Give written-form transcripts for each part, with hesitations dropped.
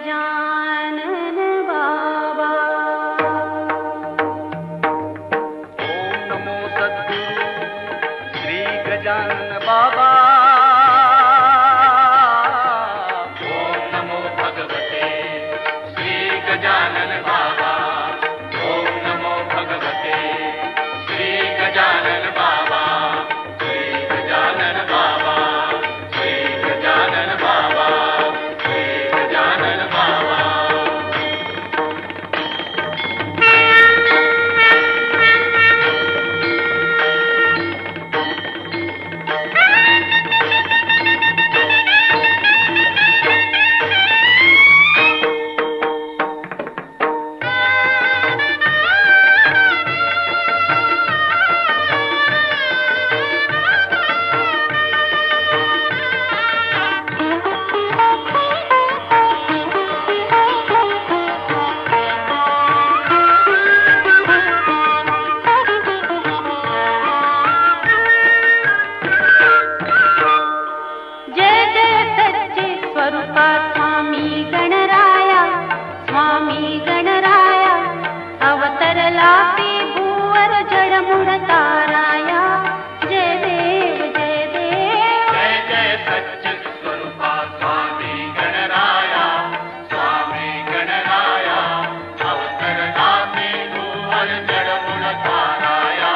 गजानन बाबा। ओम नमो सद्गुरु श्री गजानन बाबा। ओम नमो भगवते श्री गजानन बाबा। ओम नमो भगवते श्री गजानन बाबा। श्री गजानन बाबा, श्री गजानन बाबा, श्री गजानन बाबा। जय जय सच्चे स्वरूपा स्वामी गणराया, स्वामी गणराया अवतरला ते भूवर जडमुळ ताराया। जय देव जय देव। जय जय सच्चिद स्वरूपा स्वामी गणराया, स्वामी गणराया अवतरला ते भूवर जडमुळ ताराया।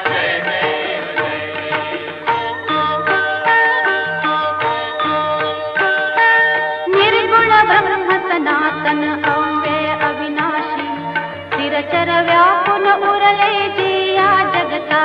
जय देव जय देव। निर्गुण ब्रह्म सनातन अव्यय अविनाशी, स्थिरचर व्यापुन उरले जे या जगता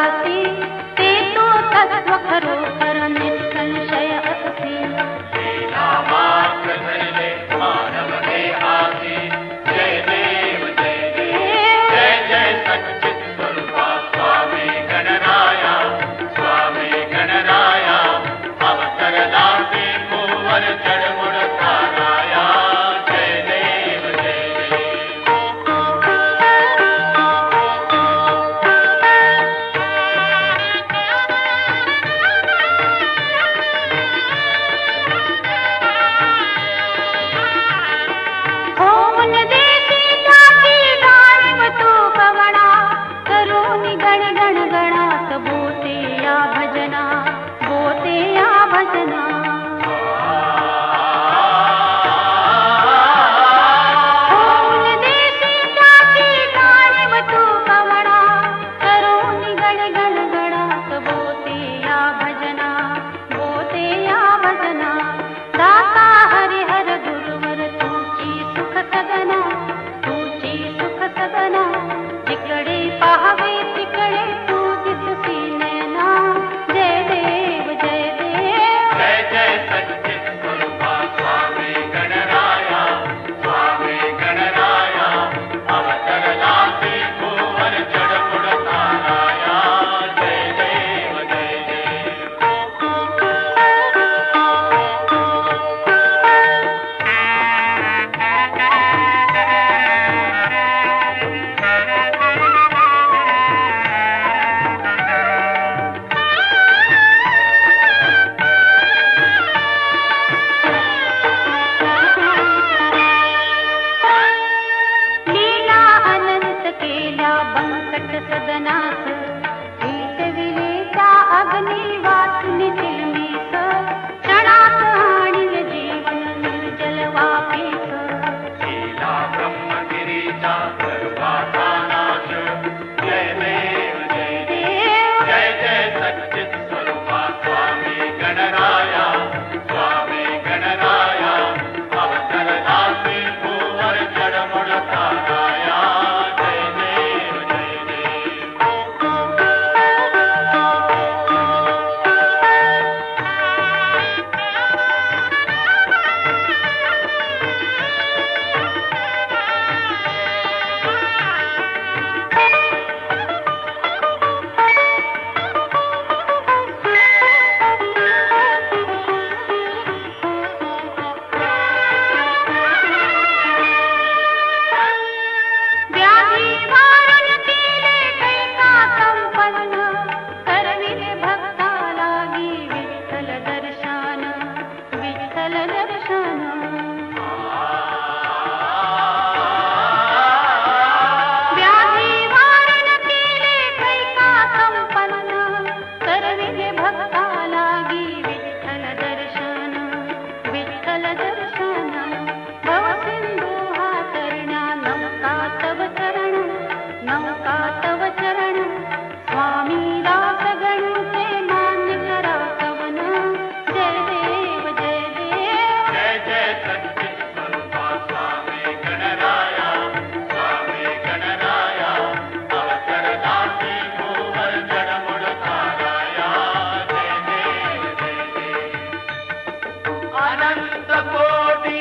अनंत कोटि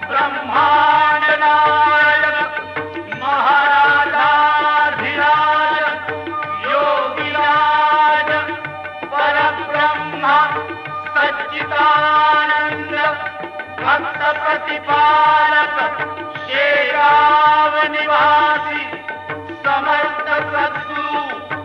ब्रह्मांड नायक महाराजाधिराज योगिराज परब्रह्म सच्चिदानंद भक्त प्रतिपालक शेराव निवासी समर्थ सद्गुरु